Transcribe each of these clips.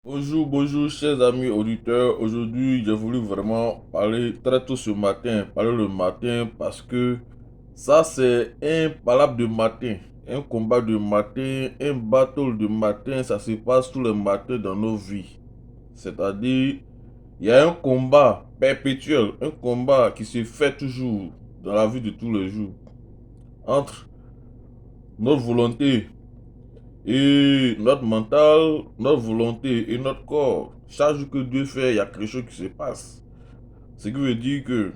Bonjour, bonjour, chers amis auditeurs. Aujourd'hui, j'ai voulu vraiment parler très tôt ce matin, parler le matin parce que ça, c'est un palabre de matin, un combat de matin, un battle de matin. Ça se passe tous les matins dans nos vies. C'est-à-dire, il y a un combat perpétuel, un combat qui se fait toujours dans la vie de tous les jours entre notre volonté et notre mental, notre volonté et notre corps. Chaque jour que Dieu fait, il y a quelque chose qui se passe. Ce qui veut dire que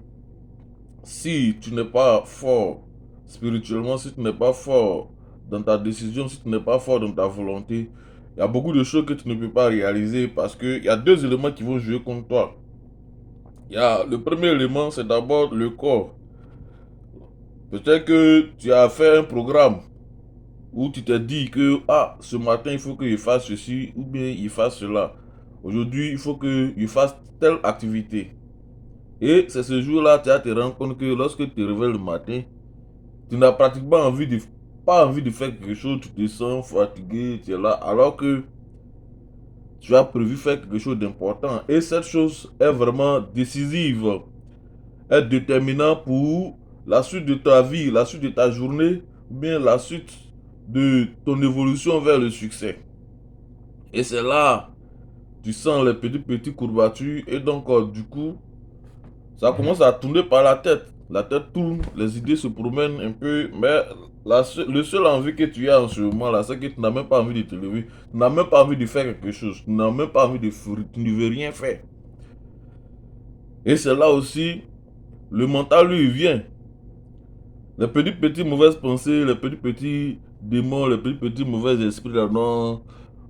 si tu n'es pas fort spirituellement, si tu n'es pas fort dans ta décision, si tu n'es pas fort dans ta volonté, il y a beaucoup de choses que tu ne peux pas réaliser parce qu'il y a deux éléments qui vont jouer contre toi. Le premier élément, c'est d'abord le corps. Peut-être que tu as fait un programme où tu t'es dit que ce matin il faut qu'il fasse ceci ou bien il fasse cela. Aujourd'hui, il faut qu'il fasse telle activité. Et c'est ce jour-là, tu vas te rendre compte que lorsque tu te réveilles le matin, tu n'as pratiquement pas envie de faire quelque chose, tu te sens fatigué, tu es là, alors que tu as prévu faire quelque chose d'important. Et cette chose est vraiment décisive, est déterminante pour la suite de ta vie, la suite de ta journée, ou bien la suite de ton évolution vers le succès. Et c'est là, tu sens les petits courbatures et donc du coup, ça commence à tourner par la tête. La tête tourne, les idées se promènent un peu, mais le seul envie que tu as en ce moment-là, c'est que tu n'as même pas envie de te lever, tu n'as même pas envie de faire quelque chose, tu n'as même pas envie de faire, tu ne veux rien faire. Et c'est là aussi, le mental lui il vient. Les petites mauvaises pensées, les petits démons, les petits mauvais esprits là, non,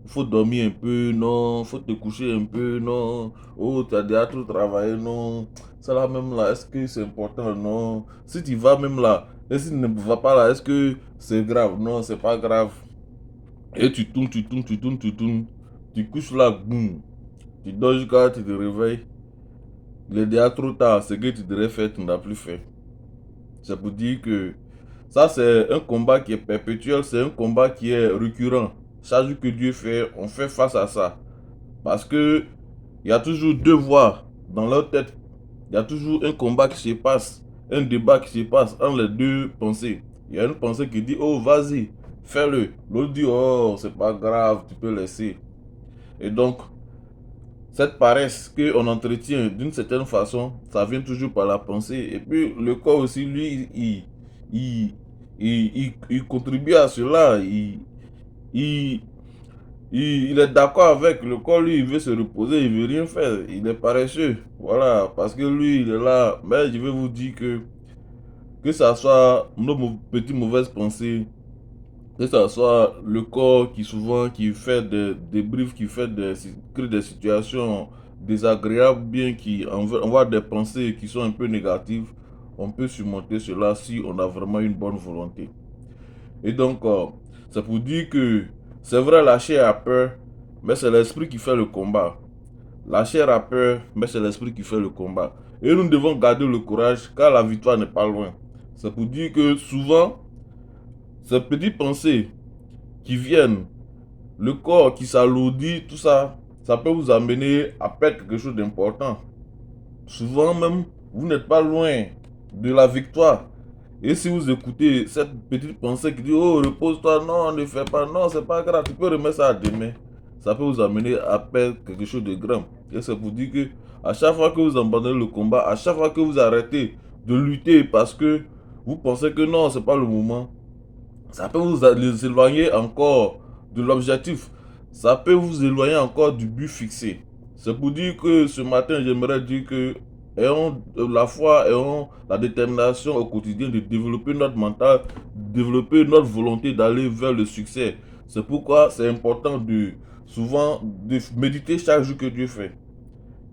faut dormir un peu, non, faut te coucher un peu, non, oh, tu as déjà trop travaillé, non, ça là même là, est-ce que c'est important, non, si tu vas même là, et si tu ne vas pas là, est-ce que c'est grave, non, c'est pas grave, et tu tournes, tu tournes, tu tournes, tu tournes, tu couches là, boum, tu dors jusqu'à tu te réveilles, il est déjà trop tard, ce que tu devrais faire, tu n'as plus fait. C'est pour dire que ça, c'est un combat qui est perpétuel, c'est un combat qui est récurrent. Chaque jour que Dieu fait, on fait face à ça. Parce que il y a toujours deux voix dans leur tête. Il y a toujours un combat qui se passe, un débat qui se passe entre les deux pensées. Il y a une pensée qui dit, oh, vas-y, fais-le. L'autre dit, oh, c'est pas grave, tu peux laisser. Et donc, cette paresse qu'on entretient d'une certaine façon, ça vient toujours par la pensée. Et puis le corps aussi, lui, il, il contribue à cela. Il, il est d'accord avec. Le corps, lui, il veut se reposer, il veut rien faire. Il est paresseux. Voilà, parce que lui, il est là. Mais je vais vous dire que ça soit nos petites mauvaises pensées, que ce soit le corps qui souvent qui fait des débriefs, crée des situations désagréables, bien qui envoie des pensées qui sont un peu négatives, on peut surmonter cela si on a vraiment une bonne volonté. Et donc, c'est pour dire que c'est vrai, la chair a peur, mais c'est l'esprit qui fait le combat. La chair a peur, mais c'est l'esprit qui fait le combat. Et nous devons garder le courage car la victoire n'est pas loin. C'est pour dire que souvent, ces petites pensées qui viennent, le corps qui s'alourdit, tout ça, ça peut vous amener à perdre quelque chose d'important. Souvent même, vous n'êtes pas loin de la victoire. Et si vous écoutez cette petite pensée qui dit, oh, repose-toi, non, ne fais pas, non, c'est pas grave, tu peux remettre ça à demain. Ça peut vous amener à perdre quelque chose de grand. Et c'est pour dire que à chaque fois que vous abandonnez le combat, à chaque fois que vous arrêtez de lutter parce que vous pensez que non, c'est pas le moment, ça peut vous éloigner encore de l'objectif. Ça peut vous éloigner encore du but fixé. C'est pour dire que ce matin, j'aimerais dire que ayons la foi, ayons la détermination au quotidien de développer notre mental, de développer notre volonté d'aller vers le succès. C'est pourquoi c'est important souvent de méditer chaque jour que Dieu fait.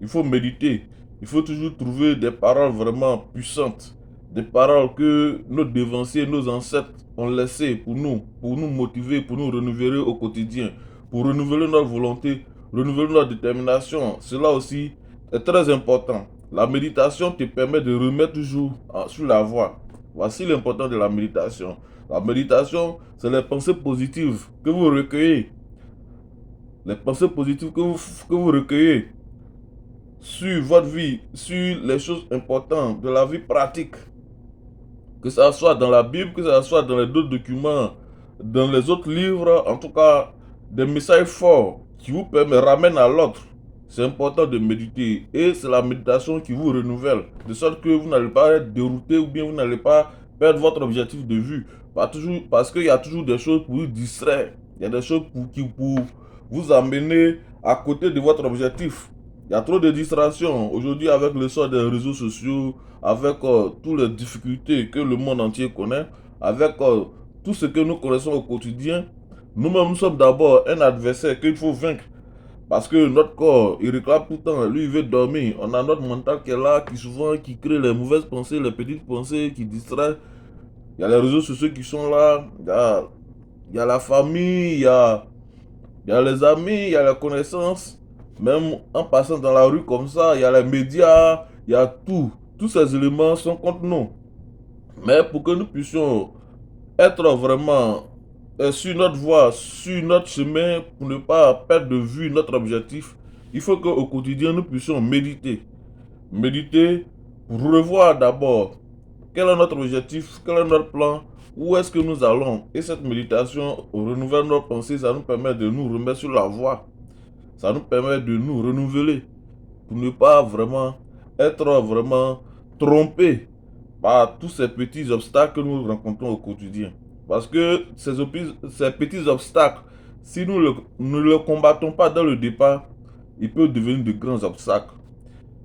Il faut méditer. Il faut toujours trouver des paroles vraiment puissantes. Des paroles que nos devanciers, nos ancêtres ont laissées pour nous motiver, pour nous renouveler au quotidien, pour renouveler notre volonté, renouveler notre détermination. Cela aussi est très important. La méditation te permet de remettre toujours sur la voie. Voici l'important de la méditation. La méditation, c'est les pensées positives que vous recueillez les pensées positives que vous recueillez sur votre vie, sur les choses importantes de la vie pratique, que ça soit dans la Bible, que ça soit dans les autres documents, dans les autres livres, en tout cas, des messages forts qui vous ramènent à l'autre. C'est important de méditer et c'est la méditation qui vous renouvelle, de sorte que vous n'allez pas être dérouté ou bien vous n'allez pas perdre votre objectif de vue. Pas toujours, parce qu'il y a toujours des choses pour vous distraire, il y a des choses pour vous amener à côté de votre objectif. Il y a trop de distractions aujourd'hui avec le sort des réseaux sociaux, avec toutes les difficultés que le monde entier connaît, avec tout ce que nous connaissons au quotidien. Nous-mêmes, nous sommes d'abord un adversaire qu'il faut vaincre. Parce que notre corps, il réclame tout le temps, lui, il veut dormir. On a notre mental qui est là, qui crée les mauvaises pensées, les petites pensées, qui distraient. Il y a les réseaux sociaux qui sont là, il y a la famille, il y a les amis, il y a les connaissances. Même en passant dans la rue comme ça, il y a les médias, il y a tout. Tous ces éléments sont contre nous. Mais pour que nous puissions être vraiment sur notre voie, sur notre chemin, pour ne pas perdre de vue notre objectif, il faut qu'au quotidien, nous puissions méditer. Méditer pour revoir d'abord quel est notre objectif, quel est notre plan, où est-ce que nous allons. Et cette méditation renouvelle nos pensées, ça nous permet de nous remettre sur la voie. Ça nous permet de nous renouveler pour ne pas vraiment être vraiment trompé par tous ces petits obstacles que nous rencontrons au quotidien. Parce que ces petits obstacles, si nous ne les combattons pas dans le départ, ils peuvent devenir de grands obstacles.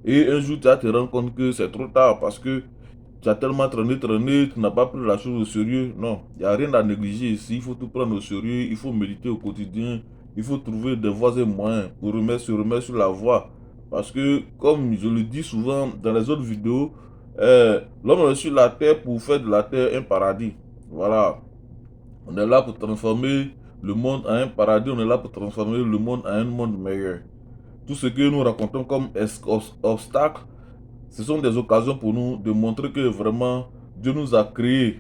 Et un jour, tu vas te rendre compte que c'est trop tard parce que tu as tellement traîné, tu n'as pas pris la chose au sérieux. Non, il n'y a rien à négliger ici. Il faut tout prendre au sérieux, il faut méditer au quotidien, il faut trouver des voies et moyens pour se remettre sur la voie. Parce que, comme je le dis souvent dans les autres vidéos, l'homme est sur la terre pour faire de la terre un paradis. Voilà. On est là pour transformer le monde en un paradis, on est là pour transformer le monde en un monde meilleur. Tout ce que nous racontons comme obstacle, ce sont des occasions pour nous de montrer que vraiment Dieu nous a créés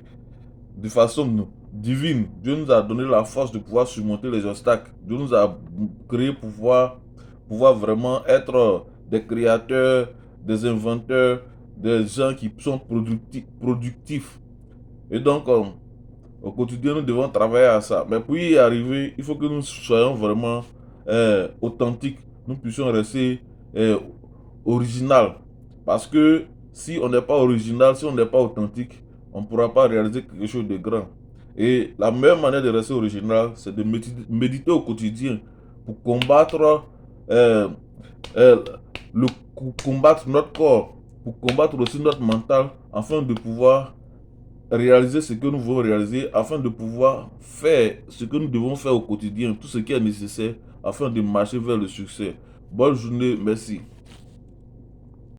de façon divine. Dieu nous a donné la force de pouvoir surmonter les obstacles. Dieu nous a créés pour pouvoir vraiment être des créateurs, des inventeurs, des gens qui sont productifs. Et donc, au quotidien, nous devons travailler à ça. Mais pour y arriver, il faut que nous soyons vraiment authentiques. Nous puissions rester original. Parce que si on n'est pas original, si on n'est pas authentique, on ne pourra pas réaliser quelque chose de grand. Et la meilleure manière de rester original, c'est de méditer au quotidien pour combattre, euh, euh, combattre notre corps, pour combattre aussi notre mental, afin de pouvoir réaliser ce que nous voulons réaliser, afin de pouvoir faire ce que nous devons faire au quotidien, tout ce qui est nécessaire, afin de marcher vers le succès. Bonne journée, merci.